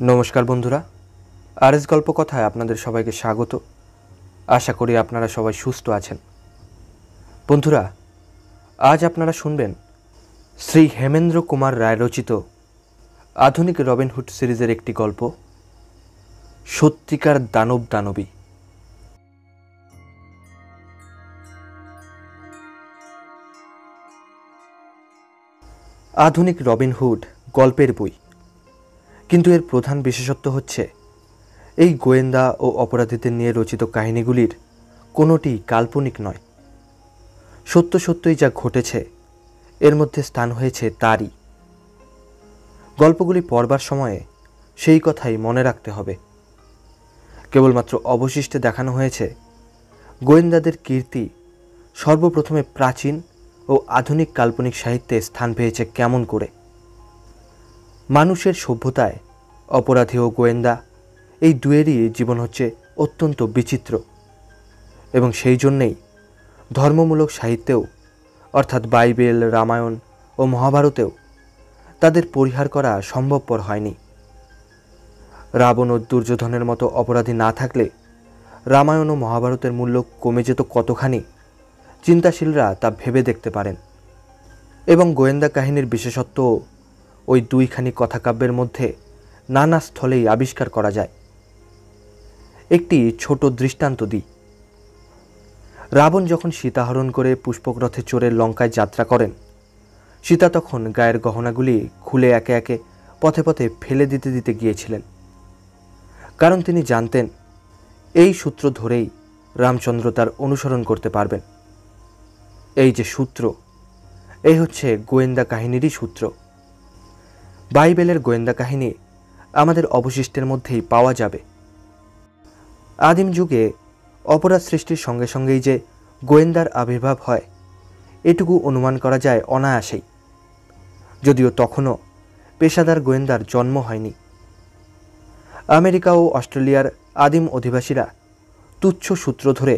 নমস্কার বন্ধুরা, আরএস গল্প কথায় আপনাদের সবাইকে স্বাগত। আশা করি আপনারা সবাই সুস্থ আছেন। বন্ধুরা, আজ আপনারা শুনবেন শ্রী হেমেন্দ্র কুমার রায় রচিত আধুনিক রবিনহুড সিরিজের একটি গল্প, সত্যিকার দানব দানবী। আধুনিক রবিনহুড গল্পের বই, কিন্তু এর প্রধান বিশেষত্ব হচ্ছে এই গোয়েন্দা ও অপরাধীদের নিয়ে রচিত কাহিনীগুলির কোনোটি কাল্পনিক নয়। সত্য সত্যই যা ঘটেছে এর মধ্যে স্থান হয়েছে তারই। গল্পগুলি পড়বার সময়ে সেই কথাই মনে রাখতে হবে। কেবলমাত্র অবশিষ্টে দেখানো হয়েছে গোয়েন্দাদের কীর্তি সর্বপ্রথমে প্রাচীন ও আধুনিক কাল্পনিক সাহিত্যে স্থান পেয়েছে কেমন করে। মানুষের সভ্যতায় অপরাধী ও গোয়েন্দা এই দুয়েরই জীবন হচ্ছে অত্যন্ত বিচিত্র, এবং সেই জন্যেই ধর্মমূলক সাহিত্যেও অর্থাৎ বাইবেল, রামায়ণ ও মহাভারতেও তাদের পরিহার করা সম্ভবপর হয়নি। রাবণ ও দুর্যোধনের মতো অপরাধী না থাকলে রামায়ণ ও মহাভারতের মূল্য কমে যেত কতখানি, চিন্তাশীলরা তা ভেবে দেখতে পারেন। এবং গোয়েন্দা কাহিনীর বিশেষত্ব ওই দুইখানি কথাকাব্যের মধ্যে নানা স্থলেই আবিষ্কার করা যায়। একটি ছোট দৃষ্টান্ত দিই। রাবণ যখন সীতাহরণ করে পুষ্পক রথে চড়ে লঙ্কায় যাত্রা করেন, সীতা তখন গায়ের গহনাগুলি খুলে একে একে পথে পথে ফেলে দিতে দিতে গিয়েছিলেন, কারণ তিনি জানতেন এই সূত্র ধরেই রামচন্দ্র তার অনুসরণ করতে পারবেন। এই যে সূত্র, এই হচ্ছে গোয়েন্দা কাহিনীরই সূত্র। বাইবেলের গোয়েন্দা কাহিনী আমাদের অবশিষ্টের মধ্যেই পাওয়া যাবে। আদিম যুগে অপরাধ সৃষ্টির সঙ্গে সঙ্গেই যে গোয়েন্দার আবির্ভাব হয় এটুকু অনুমান করা যায় অনায়াসেই, যদিও তখনও পেশাদার গোয়েন্দার জন্ম হয়নি। আমেরিকা ও অস্ট্রেলিয়ার আদিম অধিবাসীরা তুচ্ছ সূত্র ধরে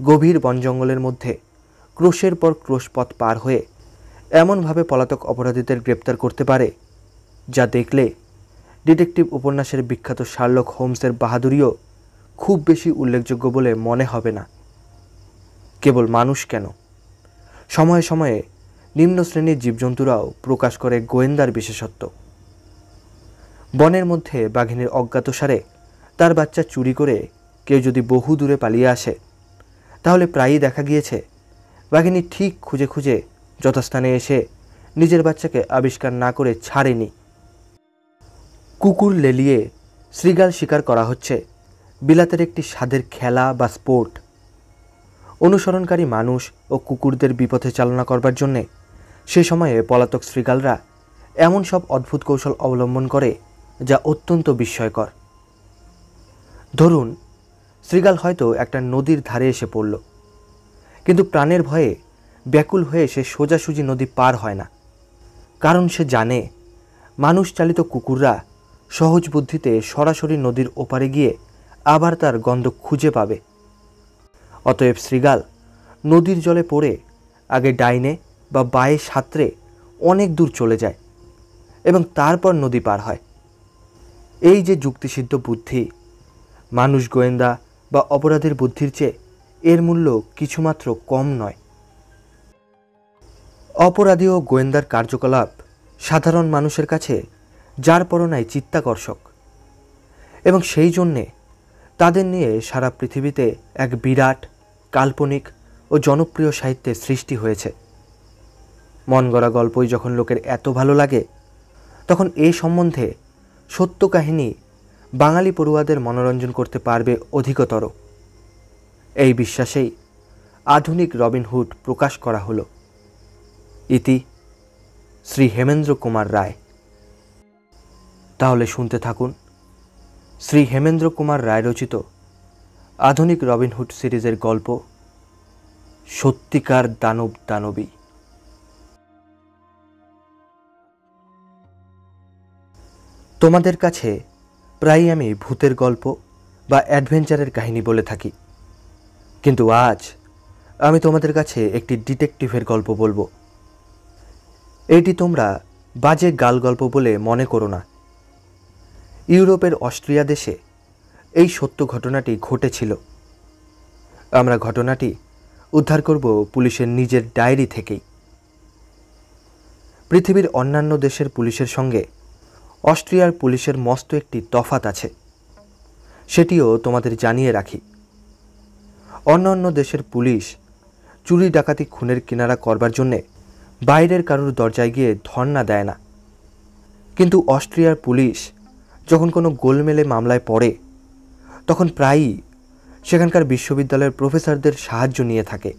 গভীর বন জঙ্গলের মধ্যে ক্রোশের পর ক্রোশ পথ পার হয়ে এমনভাবে পলাতক অপরাধীদের গ্রেপ্তার করতে পারে যা দেখলে ডিটেকটিভ উপন্যাসের বিখ্যাত শার্লক হোমসের বাহাদুরিও খুব বেশি উল্লেখযোগ্য বলে মনে হবে না। কেবল মানুষ কেন, সময়ে সময়ে নিম্ন শ্রেণীর জীবজন্তুরাও প্রকাশ করে গোয়েন্দার বিশেষত্ব। বনের মধ্যে বাঘিনীর অজ্ঞাতসারে তার বাচ্চা চুরি করে কেউ যদি বহু দূরে পালিয়ে আসে, তাহলে প্রায়ই দেখা গিয়েছে বাঘিনী ঠিক খুঁজে খুঁজে যথাস্থানে এসে নিজের বাচ্চাকে আবিষ্কার না করে ছাড়েনি। কুকুর লেলিয়ে শৃগাল শিকার করা হচ্ছে বিলাতের একটি স্বাদের খেলা বা স্পোর্ট। অনুসরণকারী মানুষ ও কুকুরদের বিপথে চালনা করবার জন্যে সে সময়ে পলাতক শৃগালরা এমন সব অদ্ভুত কৌশল অবলম্বন করে যা অত্যন্ত বিস্ময়কর। ধরুন, শৃগাল হয়তো একটা নদীর ধারে এসে পড়ল, কিন্তু প্রাণের ভয়ে ব্যাকুল হয়ে সে সোজাসুজি নদী পার হয় না, কারণ সে জানে মানুষ চালিত কুকুররা সহজ বুদ্ধিতে সরাসরি নদীর ওপারে গিয়ে আবার তার গন্ধ খুঁজে পাবে। অতএব শৃগাল নদীর জলে পড়ে আগে ডাইনে বা বাঁয়ে সাঁতরে অনেক দূর চলে যায় এবং তারপর নদী পার হয়। এই যে যুক্তিসিদ্ধ বুদ্ধি, মানুষ গোয়েন্দা বা অপরাধীর বুদ্ধির চেয়ে এর মূল্য কিছুমাত্র কম নয়। অপরাধী ও গোয়েন্দার কার্যকলাপ সাধারণ মানুষের কাছে যার পরনাই চিত্তাকর্ষক, এবং সেই জন্যে তাদের নিয়ে সারা পৃথিবীতে এক বিরাট কাল্পনিক ও জনপ্রিয় সাহিত্যের সৃষ্টি হয়েছে। মন গড়া গল্পই যখন লোকের এত ভালো লাগে, তখন এ সম্বন্ধে সত্য কাহিনী বাঙালি পড়ুয়াদের মনোরঞ্জন করতে পারবে অধিকতর। এই বিশ্বাসেই আধুনিক রবিনহুড প্রকাশ করা হলো। ইতি শ্রী হেমেন্দ্র কুমার রায়। তাহলে শুনতে থাকুন শ্রী হেমেন্দ্র কুমার রায় রচিত আধুনিক রবিনহুড সিরিজের গল্প, সত্যিকার দানব দানবী। তোমাদের কাছে প্রায়ই আমি ভূতের গল্প বা অ্যাডভেঞ্চারের কাহিনী বলে থাকি, কিন্তু আজ আমি তোমাদের কাছে একটি ডিটেকটিভের গল্প বলবো। এটি তোমরা বাজে গাল গল্প বলে মনে করো না। ইউরোপের অস্ট্রিয়া দেশে এই সত্য ঘটনাটি ঘটেছিল। আমরা ঘটনাটি উদ্ধার করব পুলিশের নিজের ডায়েরি থেকেই। পৃথিবীর অন্যান্য দেশের পুলিশের সঙ্গে অস্ট্রিয়ার পুলিশের মস্ত একটি তফাৎ আছে, সেটিও তোমাদের জানিয়ে রাখি। অন্যান্য দেশের পুলিশ চুরি ডাকাতি খুনের কিনারা করবার জন্যে বাইরের কারুর দরজায় গিয়ে ধর্ণা দেয় না, কিন্তু অস্ট্রিয়ার পুলিশ যখন কোনো গোলমেলে মামলায় পড়ে তখন প্রায়ই সেখানকার বিশ্ববিদ্যালয়ের প্রফেসরদের সাহায্য নিয়ে থাকে।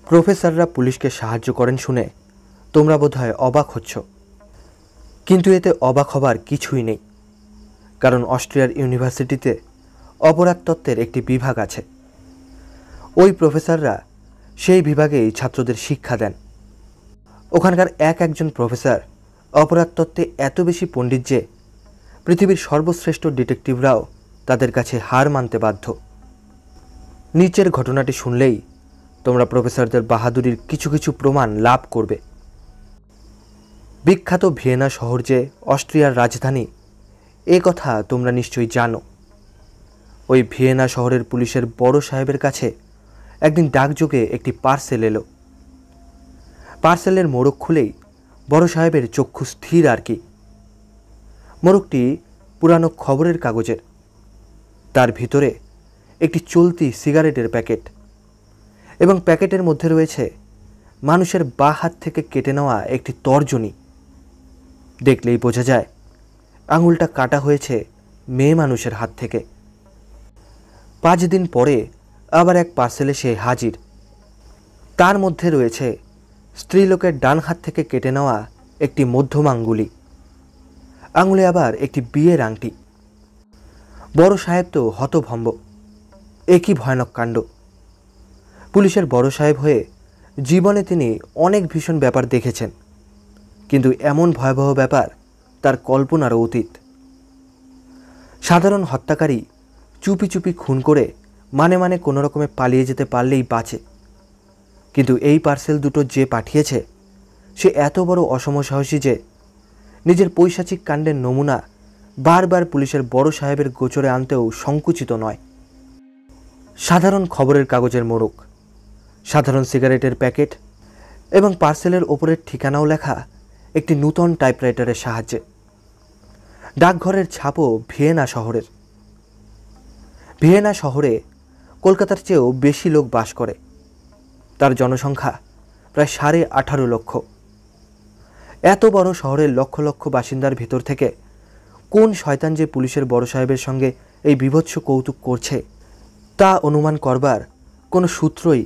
প্রফেসররা পুলিশকে সাহায্য করেন শুনে তোমরা বোধহয় অবাক হচ্ছ, কিন্তু এতে অবাক হবার কিছুই নেই, কারণ অস্ট্রিয়ার ইউনিভার্সিটিতে অপরাধ তত্ত্বের একটি বিভাগ আছে। ওই প্রফেসররা সেই বিভাগেই ছাত্রদের শিক্ষা দেন। ওখানকার একজন প্রফেসর অপরাধ তত্ত্বে এত বেশি পণ্ডিত যে পৃথিবীর সর্বশ্রেষ্ঠ ডিটেকটিভরাও তাদের কাছে হার মানতে বাধ্য। নিচের ঘটনাটি শুনলেই তোমরা প্রফেসরদের বাহাদুরির কিছু কিছু প্রমাণ লাভ করবে। বিখ্যাত ভিয়েনা শহর যে অস্ট্রিয়ার রাজধানী, এ কথা তোমরা নিশ্চয়ই জানো। ওই ভিয়েনা শহরের পুলিশের বড় সাহেবের কাছে একদিন ডাকযোগে একটি পার্সেল এলো। পার্সেলের মোড়ক খুলেই বড় সাহেবের চক্ষু স্থির আর কি। মোড়কটি পুরানো খবরের কাগজের, তার ভিতরে একটি চলতি সিগারেটের প্যাকেট, এবং প্যাকেটের মধ্যে রয়েছে মানুষের বাঁ হাত থেকে কেটে নেওয়া একটি তর্জনী। দেখলেই বোঝা যায় আঙুলটা কাটা হয়েছে মেয়ে মানুষের হাত থেকে। 5 দিন পরে আবার এক পার্সেল এসে হাজির। তার মধ্যে রয়েছে স্ত্রীলোকের ডান হাত থেকে কেটে নেওয়া একটি মধ্যম আঙ্গুলি, আঙুলে আবার একটি বিয়ের আংটি। বড় সাহেব তো হতভম্ব, একই ভয়ানক কাণ্ড। পুলিশের বড় সাহেব হয়ে জীবনে তিনি অনেক ভীষণ ব্যাপার দেখেছেন, কিন্তু এমন ভয়াবহ ব্যাপার তার কল্পনারও অতীত। সাধারণ হত্যাকারী চুপি চুপি খুন করে মানে মানে কোনো রকমে পালিয়ে যেতে পারলেই বাঁচে, কিন্তু এই পার্সেল দুটো যে পাঠিয়েছে সে এত বড় অসমসাহসী যে নিজের পৈশাচিক কাণ্ডের নমুনা বারবার পুলিশের বড় সাহেবের গোচরে আনতেও সংকুচিত নয়। সাধারণ খবরের কাগজের মোড়ক, সাধারণ সিগারেটের প্যাকেট এবং পার্সেলের ওপরের ঠিকানাও লেখা একটি নূতন টাইপরাইটারের সাহায্যে। ডাকঘরের ছাপও ভিয়েনা শহরের। ভিয়েনা শহরে কলকাতার চেয়েও বেশি লোক বাস করে। তার জনসংখ্যা প্রায় 18.5 লক্ষ। এত বড় শহরের লক্ষ লক্ষ বাসিন্দার ভিতর থেকে কোন শয়তান যে পুলিশের বড় সাহেবের সঙ্গে এই বিভৎস কৌতুক করছে তা অনুমান করবার কোনো সূত্রই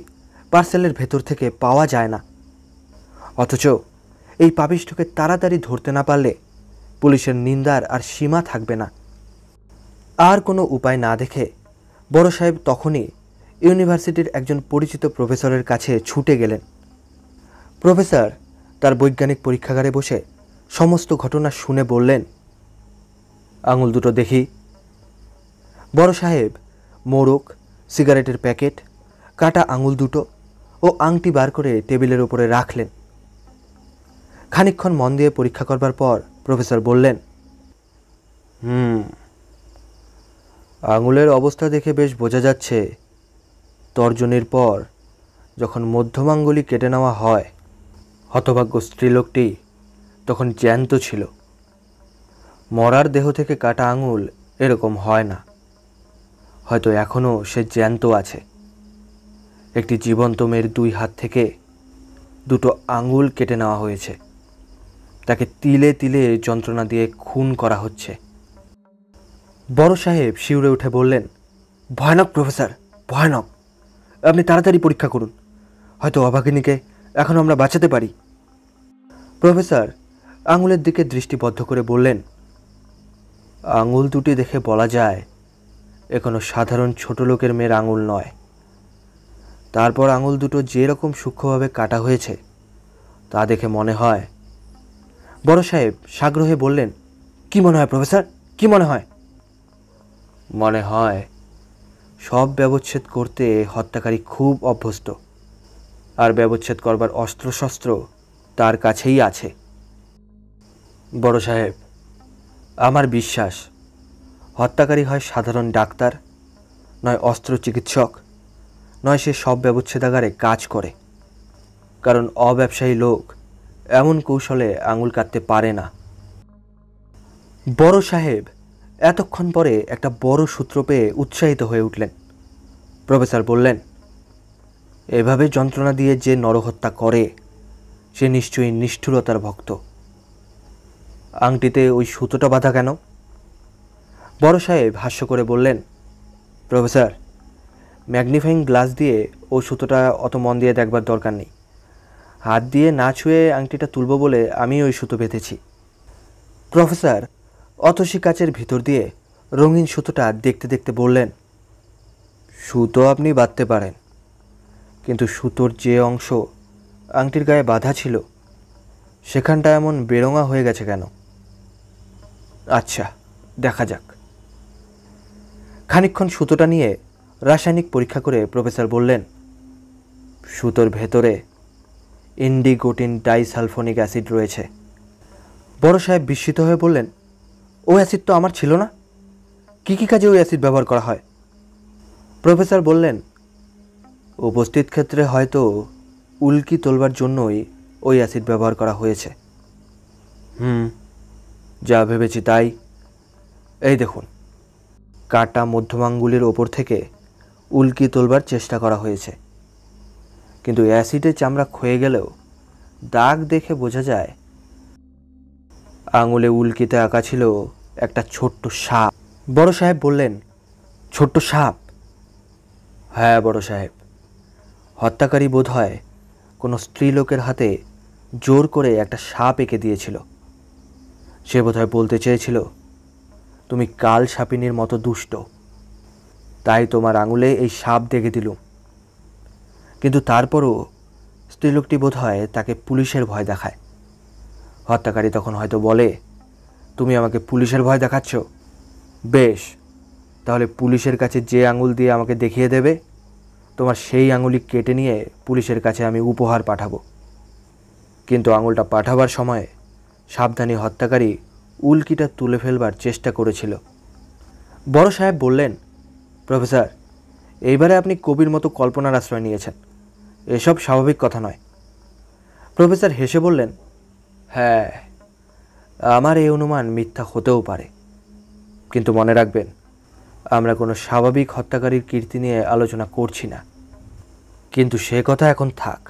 পার্সেলের ভেতর থেকে পাওয়া যায় না। অথচ এই পাপিষ্ঠকে তাড়াতাড়ি ধরতে না পারলে পুলিশের নিন্দার আর সীমা থাকবে না। আর কোনো উপায় না দেখে বড় সাহেব তখনই ইউনিভার্সিটির একজন পরিচিত প্রফেসরের কাছে ছুটে গেলেন। প্রফেসর তার বৈজ্ঞানিক পরীক্ষাগারে বসে সমস্ত ঘটনা শুনে বললেন, আঙুল দুটো দেখি। বড় সাহেব মোড়ক, সিগারেটের প্যাকেট, কাটা আঙুল দুটো ও আংটি বার করে টেবিলের উপরে রাখলেন। খানিকক্ষণ মন দিয়ে পরীক্ষা করবার পর প্রফেসর বললেন, আঙুলের অবস্থা দেখে বেশ বোঝা যাচ্ছে তর্জনীর পর যখন মধ্যম আঙ্গুলি কেটে নেওয়া হয় হতভাগ্য স্ত্রীলোকটি তখন জ্যান্ত ছিল। মরার দেহ থেকে কাটা আঙুল এরকম হয় না, হয়তো এখনও সে জ্যান্ত আছে। একটি জীবন্ত মেয়ের 2 হাত থেকে 2টো আঙুল কেটে নেওয়া হয়েছে, তাকে তিলে তিলে যন্ত্রণা দিয়ে খুন করা হচ্ছে। বড় সাহেব শিউরে উঠে বললেন, ভয়ানক প্রফেসর, ভয়ানক। আপনি তাড়াতাড়ি পরীক্ষা করুন, হয়তো অভাগিনীকে এখন আমরা বাঁচাতে পারি। প্রফেসর আঙুলের দিকে দৃষ্টিবদ্ধ করে বললেন, আঙুল দুটি দেখে বলা যায় এ কোনো সাধারণ ছোট লোকের মেয়ের আঙুল নয়। তারপর আঙুল দুটো যেরকম সূক্ষ্মভাবে কাটা হয়েছে তা দেখে মনে হয়। বড় সাহেব সাগ্রহে বললেন, কি মনে হয় প্রফেসর, কি মনে হয়? মনে হয় সব ব্যবচ্ছেদ করতে হত্যাকারী খুব অভ্যস্ত, আর ব্যবচ্ছেদ করবার অস্ত্রশস্ত্র তার কাছেই আছে। বড় সাহেব আমার বিশ্বাস হত্যাকারী হয় সাধারণ ডাক্তার, নয় অস্ত্র চিকিৎসক, নয় সে সব ব্যবচ্ছেদাগারে কাজ করে। কারণ অব্যবসায়ী লোক এমন কৌশলে আঙুল কাটতে পারে না। বড় সাহেব এতক্ষণ পরে একটা বড় সূত্র পেয়ে উৎসাহিত হয়ে উঠলেন। প্রফেসর বললেন, এভাবে যন্ত্রণা দিয়ে যে নরহত্যা করে সে নিশ্চয়ই নিষ্ঠুরতার ভক্ত। আংটিতে ওই সুতোটা বাঁধা কেন? বড় সাহেব হাস্য করে বললেন, প্রফেসর, ম্যাগনিফাইং গ্লাস দিয়ে ও সুতোটা অত মন দিয়ে দেখবার দরকার নেই। হাত দিয়ে না ছুঁয়ে আংটিটা তুলব বলে আমি ওই সুতো বেঁধেছি। প্রফেসর অতসী কাচের ভিতর দিয়ে রঙিন সুতোটা দেখতে দেখতে বললেন, সুতো আপনি বাঁধতে পারেন, কিন্তু সুতোর যে অংশ আংটির গায়ে বাঁধা ছিল সেখানটা এমন বেরঙা হয়ে গেছে কেন? আচ্ছা, দেখা যাক। খানিকক্ষণ সুতোটা নিয়ে রাসায়নিক পরীক্ষা করে প্রফেসর বললেন, সুতোর ভেতরে ইন্ডিগোটিন ডাইসালফোনিক অ্যাসিড রয়েছে। বড় সাহেব বিস্মিত হয়ে বললেন, ও অ্যাসিড তো আমার ছিল না। কী কী কাজে ওই অ্যাসিড ব্যবহার করা হয়? প্রফেসর বললেন, উপস্থিত ক্ষেত্রে হয়তো উল্কি তোলবার জন্যই ওই অ্যাসিড ব্যবহার করা হয়েছে। যা ভেবেছি তাই। এই দেখুন, কাটা মধ্যমাঙ্গুলির ওপর থেকে উল্কি তোলবার চেষ্টা করা হয়েছে, কিন্তু অ্যাসিডে চামড়া ক্ষয়ে গেলেও দাগ দেখে বোঝা যায় আঙুলে উল্কিতে আঁকা ছিল একটা ছোট্ট সাপ। বড় সাহেব বললেন, ছোট্ট সাপ? হ্যাঁ বড় সাহেব, হত্যাকারী বোধ হয় কোনো স্ত্রীলোকের হাতে জোর করে একটা সাপ এঁকে দিয়েছিল। সে বোধহয় বলতে চেয়েছিল, তুমি কাল সাপিনীর মতো দুষ্ট, তাই তোমার আঙুলে এই সাপ দেখে দিলুম। কিন্তু তারপরও স্ত্রীলোকটি বোধ হয় তাকে পুলিশের ভয় দেখায়। হত্যাকারী তখন হয়তো বলে, তুমি আমাকে পুলিশের ভয় দেখাচ্ছ? বেশ, তাহলে পুলিশের কাছে যে আঙুল দিয়ে আমাকে দেখিয়ে দেবে, তোমার সেই আঙুলি কেটে নিয়ে পুলিশের কাছে আমি উপহার পাঠাবো। কিন্তু আঙুলটা পাঠাবার সময় সাবধানী হত্যাকারী উল্কিটা তুলে ফেলবার চেষ্টা করেছিল। বড় সাহেব বললেন, প্রফেসর, এইবারে আপনি কবির মতো কল্পনার আশ্রয় নিয়েছেন। এসব স্বাভাবিক কথা নয়। প্রফেসর হেসে বললেন, হ্যাঁ, আমার এই অনুমান মিথ্যা হতেও পারে, কিন্তু মনে রাখবেন, আমরা কোনো স্বাভাবিক হত্যাকারীর কীর্তি নিয়ে আলোচনা করছি না। কিন্তু সে কথা এখন থাক।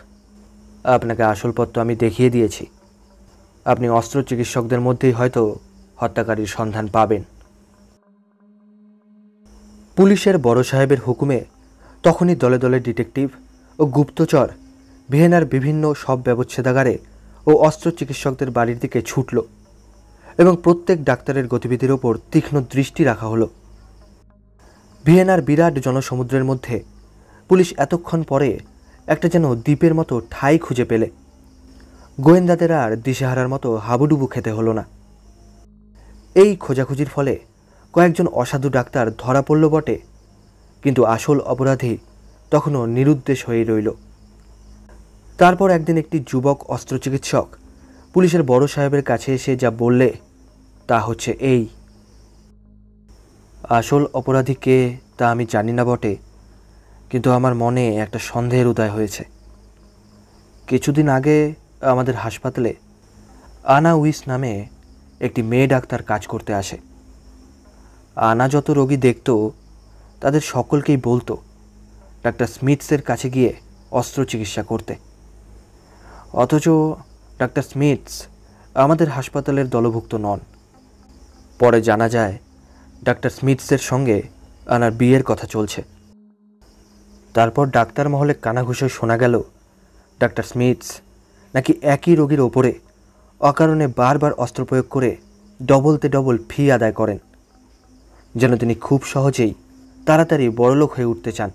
আপনাকে আসল পথ আমি দেখিয়ে দিয়েছি। আপনি অস্ত্র চিকিৎসকদের মধ্যেই হয়তো হত্যাকারীর সন্ধান পাবেন। পুলিশের বড় সাহেবের হুকুমে তখনই দলে দলে ডিটেকটিভ ও গুপ্তচর ভিয়েনার বিভিন্ন সব ব্যবচ্ছেদাগারে ও অস্ত্র চিকিৎসকদের বাড়ির দিকে ছুটল এবং প্রত্যেক ডাক্তারের গতিবিধির ওপর তীক্ষ্ণ দৃষ্টি রাখা হলো। ভিয়েনার বিরাট জনসমুদ্রের মধ্যে পুলিশ এতক্ষণ পরে একটা যেন দ্বীপের মতো ঠাঁই খুঁজে পেলে। গোয়েন্দাদের আর দিশেহারার মতো হাবুডুবু খেতে হলো না। এই খোঁজাখুঁজির ফলে কয়েকজন অসাধু ডাক্তার ধরা পড়ল বটে, কিন্তু আসল অপরাধী তখনও নিরুদ্দেশ হয়েই রইল। তারপর একদিন একটি যুবক অস্ত্র চিকিৎসক পুলিশের বড় সাহেবের কাছে এসে যা বললে তা হচ্ছে এই, আসল অপরাধী কে তা আমি জানি না বটে, কিন্তু আমার মনে একটা সন্দেহের উদয় হয়েছে। কিছুদিন আগে আমাদের হাসপাতালে আনা উইস নামে একটি মেয়ে ডাক্তার কাজ করতে আসে। আনা যত রোগী দেখত তাদের সকলকেই বলতো ডাক্তার স্মিথসের কাছে গিয়ে অস্ত্র চিকিৎসা করতে। অথচ ডাক্তার স্মিথস আমাদের হাসপাতালের দলভুক্ত নন। পরে জানা যায় ডাক্তার স্মিথসের সঙ্গে আনার বিয়ের কথা চলছে। তারপর ডাক্তার মহলে কানাঘুষোয় শোনা গেল ডাক্তার স্মিথস নাকি একই রোগীর ওপরে অকারণে বারবার অস্ত্র প্রয়োগ করে ডবলতে ডবল ফি আদায় করেন, যেন তিনি খুব সহজেই তাড়াতাড়ি বড়লোক হয়ে উঠতে চান।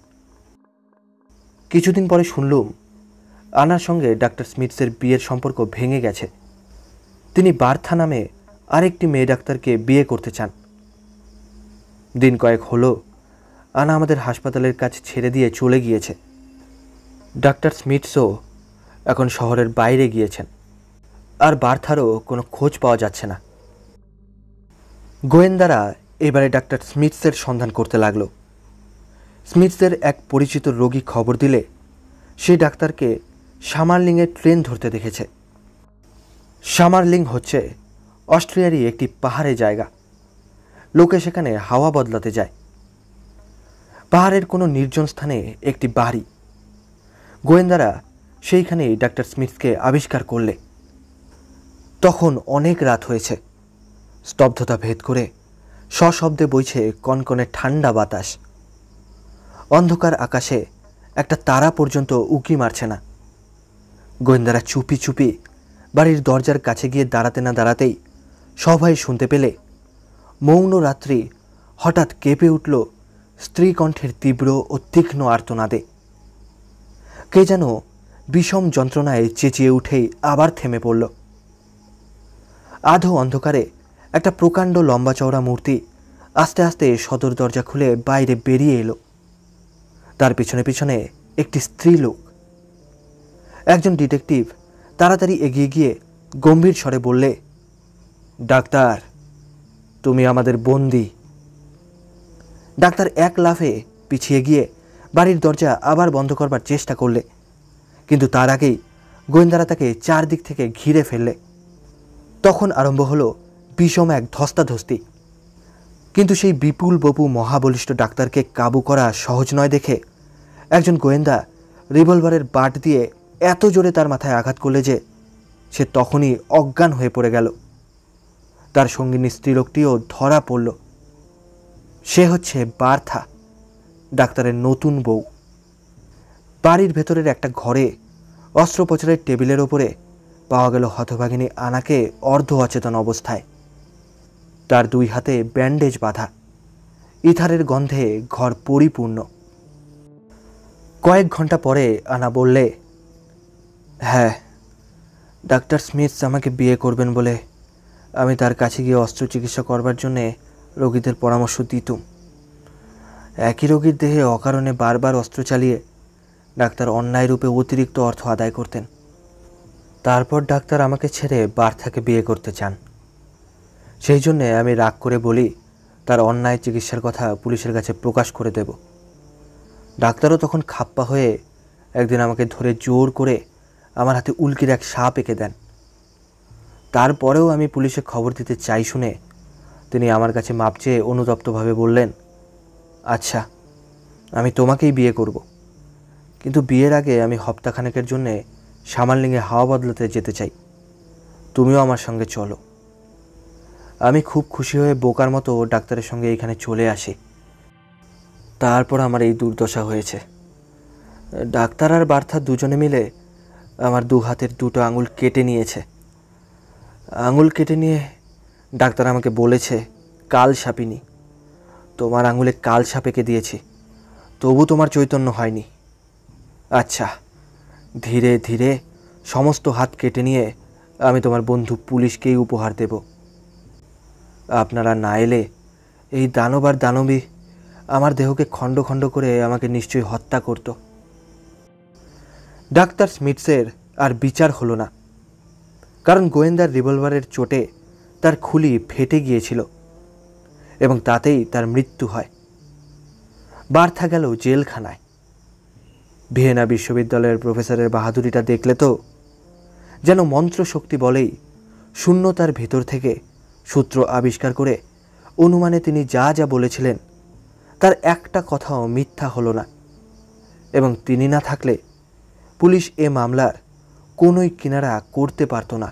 কিছুদিন পরে শুনলুম আনার সঙ্গে ডাক্তার স্মিথসের বিয়ের সম্পর্ক ভেঙে গেছে। তিনি বার্থা নামে আরেকটি মেয়ে ডাক্তারকে বিয়ে করতে চান। দিন কয়েক হলো আনা আমাদের হাসপাতালের কাজ ছেড়ে দিয়ে চলে গিয়েছে। ডাক্তার স্মিথসও এখন শহরের বাইরে গিয়েছেন, আর বার্থারও কোনো খোঁজ পাওয়া যাচ্ছে না। গোয়েন্দারা এবারে ডাক্তার স্মিথসের সন্ধান করতে লাগলো। স্মিথসের এক পরিচিত রোগী খবর দিলে সেই ডাক্তারকে সামারলিংয়ে ট্রেন ধরতে দেখেছে। সামারলিং হচ্ছে অস্ট্রিয়ারই একটি পাহাড়ি জায়গা। লোকে সেখানে হাওয়া বদলাতে যায়। পাহাড়ের কোনো নির্জন স্থানে একটি বাড়ি। গোয়েন্দারা সেইখানেই ডাক্তার স্মিথসকে আবিষ্কার করলে। তখন অনেক রাত হয়েছে। স্তব্ধতা ভেদ করে সশব্দে বইছে কনকনে ঠান্ডা বাতাস। অন্ধকার আকাশে একটা তারা পর্যন্ত উঁকি মারছে না। গোয়েন্দারা চুপি চুপি বাড়ির দরজার কাছে গিয়ে দাঁড়াতে না দাঁড়াতেই সবাই শুনতে পেলে মৌন রাত্রি হঠাৎ কেঁপে উঠল স্ত্রী কণ্ঠের তীব্র ও তীক্ষ্ণ আর্তনাদে। কে যেন বিষম যন্ত্রণায় চেঁচিয়ে উঠেই আবার থেমে পড়ল। আধো অন্ধকারে একটা প্রকাণ্ড লম্বা চওড়া মূর্তি আস্তে আস্তে সদর দরজা খুলে বাইরে বেরিয়ে এলো। তার পিছনে পিছনে একটি স্ত্রীলোক। একজন ডিটেকটিভ তাড়াতাড়ি এগিয়ে গিয়ে গম্ভীর স্বরে বললে, ডাক্তার, তুমি আমাদের বন্দী। ডাক্তার এক লাফে পিছিয়ে গিয়ে বাড়ির দরজা আবার বন্ধ করবার চেষ্টা করলে, কিন্তু তার আগেই গোয়েন্দারা তাকে চারদিক থেকে ঘিরে ফেললে। তখন আরম্ভ হলো বিষম এক ধস্তাধস্তি। কিন্তু সেই বিপুল বপু মহাবলিষ্ঠ ডাক্তারকে কাবু করা সহজ নয় দেখে একজন গোয়েন্দা রিভলভারের বাট দিয়ে এত জোরে তার মাথায় আঘাত করলে যে সে তখনই অজ্ঞান হয়ে পড়ে গেল। তার সঙ্গিনী স্ত্রীলোকটিও ধরা পড়ল। সে হচ্ছে বার্থা, ডাক্তারের নতুন বউ। বাড়ির ভেতরের একটা ঘরে অস্ত্রোপচারের টেবিলের ওপরে পাওয়া গেল হতভাগিনী আনাকে অর্ধ অচেতন অবস্থায়। তার দুই হাতে ব্যান্ডেজ বাঁধা। ইথারের গন্ধে ঘর পরিপূর্ণ। কয়েক ঘন্টা পরে আনা বললে, হ্যাঁ, ডাক্তার স্মিথস আমাকে বিয়ে করবেন বলে আমি তার কাছে গিয়ে অস্ত্রচিকিৎসা করবার জন্যে রোগীদের পরামর্শ দিতুম। একই রোগীর দেহে অকারণে বারবার অস্ত্র চালিয়ে ডাক্তার অন্যায় রূপে অতিরিক্ত অর্থ আদায় করতেন। তারপর ডাক্তার আমাকে ছেড়ে বার্থাকে বিয়ে করতে চান। সেই জন্যে আমি রাগ করে বলি তার অন্যায় চিকিৎসার কথা পুলিশের কাছে প্রকাশ করে দেব। ডাক্তারও তখন খাপ্পা হয়ে একদিন আমাকে ধরে জোর করে আমার হাতে উল্কির এক সাপ এঁকে দেন। তারপরেও আমি পুলিশে খবর দিতে চাই শুনে তিনি আমার কাছে মাপ চেয়ে অনুতপ্তভাবে বললেন, আচ্ছা, আমি তোমাকেই বিয়ে করব, কিন্তু বিয়ের আগে আমি হপ্তাখানেকের জন্যে সামারলিংয়ে হাওয়া বদলাতে যেতে চাই। তুমিও আমার সঙ্গে চলো। আমি খুব খুশি হয়ে বোকার মতো ডাক্তারের সঙ্গে এখানে চলে আসি। তারপর আমার এই দুর্দশা হয়েছে। ডাক্তার আর বার্থা দুজনে মিলে আমার দু হাতের দুটো আঙুল কেটে নিয়েছে। আঙুল কেটে নিয়ে ডাক্তার আমাকে বলেছে, কাল সাপিনি, তোমার আঙুলে কাল সাপ এঁকে দিয়েছি, তবু তোমার চৈতন্য হয়নি। আচ্ছা, ধীরে ধীরে সমস্ত হাত কেটে নিয়ে আমি তোমার বন্ধু পুলিশকেই উপহার দেব। আপনারা না এলে এই দানব আর দানবী আমার দেহকে খণ্ড খণ্ড করে আমাকে নিশ্চয়ই হত্যা করত। ডাক্তার স্মিথসের আর বিচার হলো না, কারণ গোয়েন্দার রিভলভারের চোটে তার খুলি ফেটে গিয়েছিল এবং তাতেই তার মৃত্যু হয়। বার্থা গেল জেলখানায়। ভিয়েনা বিশ্ববিদ্যালয়ের প্রফেসরের বাহাদুরিটা দেখলে তো, যেন মন্ত্রশক্তি বলেই শূন্যতার ভেতর থেকে সূত্র আবিষ্কার করে অনুমানে তিনি যা যা বলেছিলেন তার একটা কথাও মিথ্যা হলো না। এবং তিনি না থাকলে পুলিশ এ মামলার কোনোই কিনারা করতে পারত না।